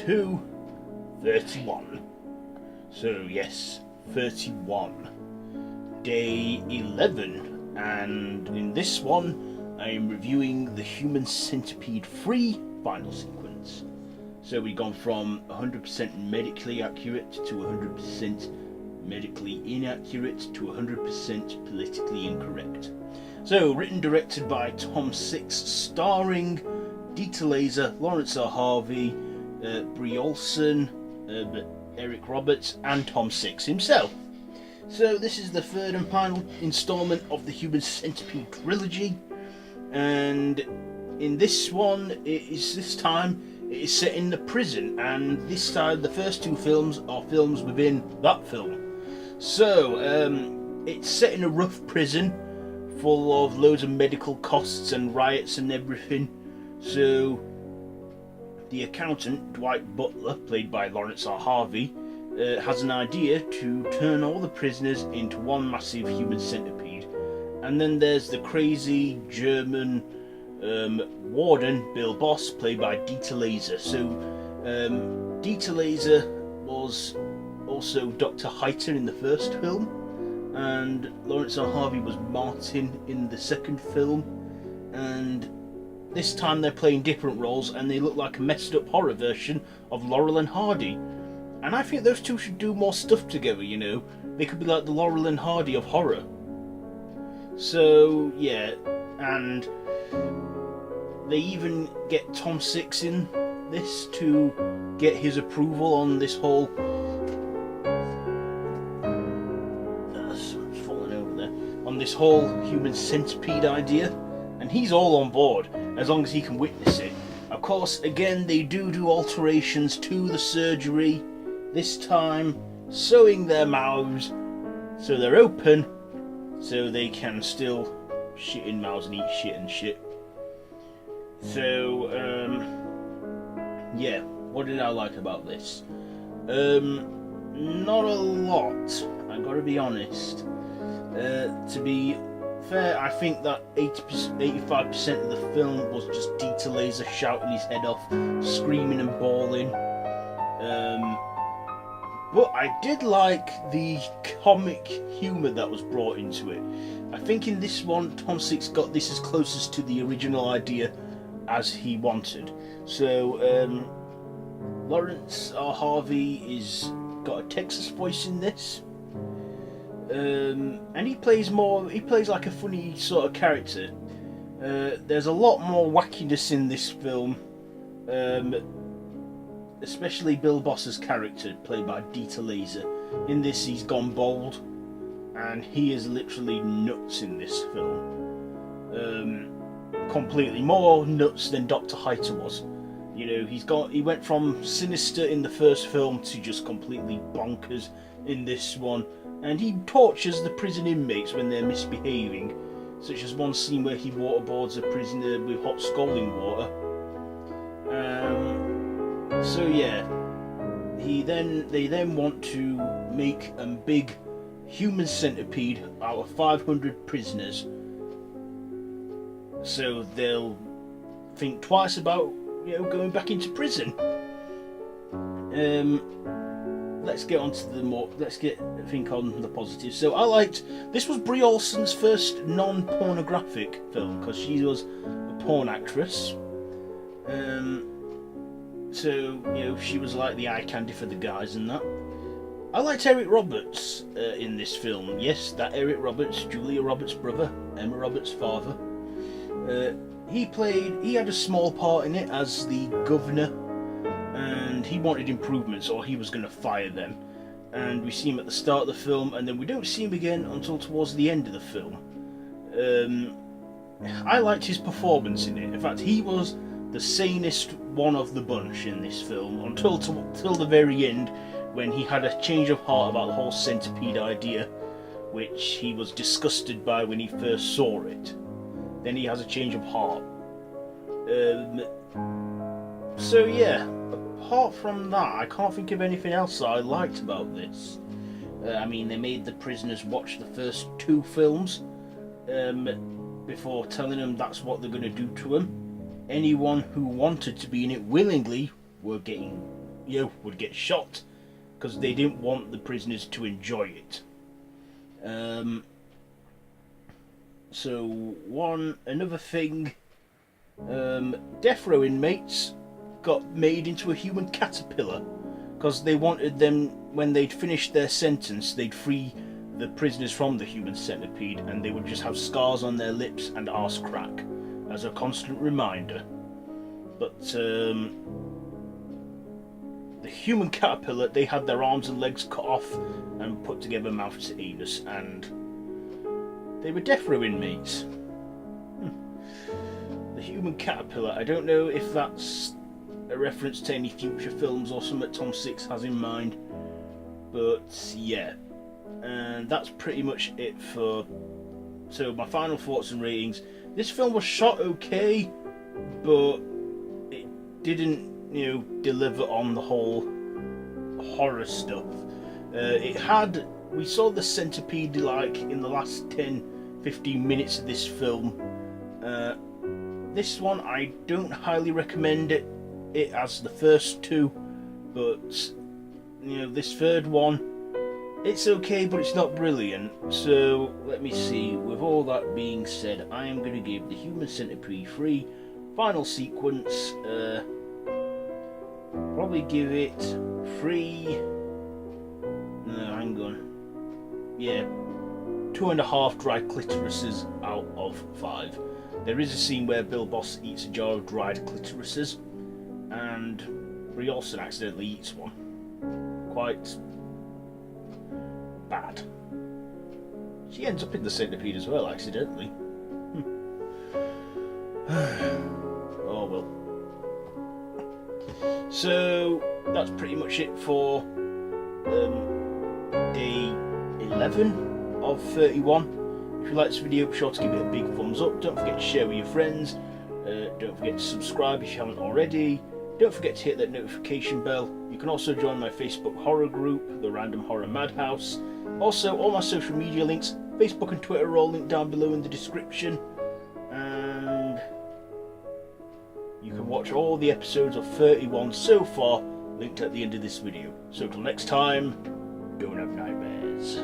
to 31. So yes, 31. Day 11, and in this one I am reviewing the Human Centipede 3 final sequence. So we've gone from 100% medically accurate to 100% medically inaccurate to 100% politically incorrect. So written, directed by Tom Six, starring Diter, Lawrence, Harvey, Brie, Olson, Eric Roberts, and Tom Six himself. So this is the third and final instalment of the Human Centipede trilogy, and in this one, it is set in the prison, and this time the first two films are films within that film. So it's set in a rough prison full of loads of medical costs and riots and everything. So the accountant, Dwight Butler, played by Lawrence R. Harvey, has an idea to turn all the prisoners into one massive human centipede. And then there's the crazy German warden, Bill Boss, played by Diter. So Diter was also Dr. Heiter in the first film, and Lawrence R. Harvey was Martin in the second film, and this time they're playing different roles and they look like a messed up horror version of Laurel and Hardy. And I think those two should do more stuff together, you know. They could be like the Laurel and Hardy of horror. So yeah, and they even get Tom Six in this to get his approval on this whole someone's falling over there, on this whole human centipede idea, and he's all on board as long as he can witness it. Of course, again, they do alterations to the surgery, this time sewing their mouths so they're open so they can still shit in mouths and eat shit and shit. So yeah, what did I like about this? Not a lot, I gotta be honest. To be fair, I think that 85% of the film was just Diter shouting his head off, screaming and bawling. But I did like the comic humour that was brought into it. I think in this one, Tom Six got this as closest to the original idea as he wanted. So Lawrence R. Harvey is got a Texas voice in this, and he plays like a funny sort of character. There's a lot more wackiness in this film, especially Bill Boss's character, played by Diter. In this, he's gone bold, and he is literally nuts in this film. Completely more nuts than Dr. Heiter was. You know, he went from sinister in the first film to just completely bonkers in this one, and he tortures the prison inmates when they're misbehaving, such as one scene where he waterboards a prisoner with hot scalding water. So yeah, they then want to make a big human centipede out of 500 prisoners. So they'll think twice about, you know, going back into prison. Let's get on to think on the positives. So I liked, this was Brie Olson's first non-pornographic film, because she was a porn actress. So, you know, she was like the eye candy for the guys and that. I liked Eric Roberts in this film. Yes, that Eric Roberts, Julia Roberts' brother, Emma Roberts' father. He had a small part in it as the governor, and he wanted improvements or he was going to fire them. And we see him at the start of the film, and then we don't see him again until towards the end of the film. I liked his performance in it. In fact, he was the sanest one of the bunch in this film until the very end, when he had a change of heart about the whole centipede idea, which he was disgusted by when he first saw it. Then he has a change of heart. So yeah, apart from that, I can't think of anything else that I liked about this. I mean, they made the prisoners watch the first two films before telling them that's what they're going to do to them. Anyone who wanted to be in it willingly were getting would get shot because they didn't want the prisoners to enjoy it. Another thing, death row inmates got made into a human caterpillar because they wanted them, when they'd finished their sentence, they'd free the prisoners from the human centipede, and they would just have scars on their lips and arse crack as a constant reminder. But the human caterpillar, they had their arms and legs cut off and put together mouth to anus, and they were death row inmates. The human caterpillar, I don't know if that's a reference to any future films or something Tom Six has in mind, but yeah. And that's pretty much it for... So my final thoughts and ratings. This film was shot okay, but it didn't, deliver on the whole horror stuff. We saw the centipede like in the last 10-15 minutes of this film. This one I don't highly recommend it as the first two, but this third one, it's okay, but it's not brilliant. So let me see. With all that being said, I am going to give the Human Centipede 3 final sequence. Probably give it 3. No, hang on. Yeah, 2.5 dry clitorises out of 5. There is a scene where Bill Boss eats a jar of dried clitorises, and Brie Olson accidentally eats one. Quite bad. She ends up in the centipede as well, accidentally. Oh well. So that's pretty much it for day 11 of 31. If you like this video, be sure to give it a big thumbs up. Don't forget to share with your friends. Don't forget to subscribe if you haven't already. Don't forget to hit that notification bell. You can also join my Facebook horror group, The Random Horror Madhouse. Also, all my social media links, Facebook and Twitter, are all linked down below in the description. And you can watch all the episodes of 31 so far, linked at the end of this video. So till next time, don't have nightmares.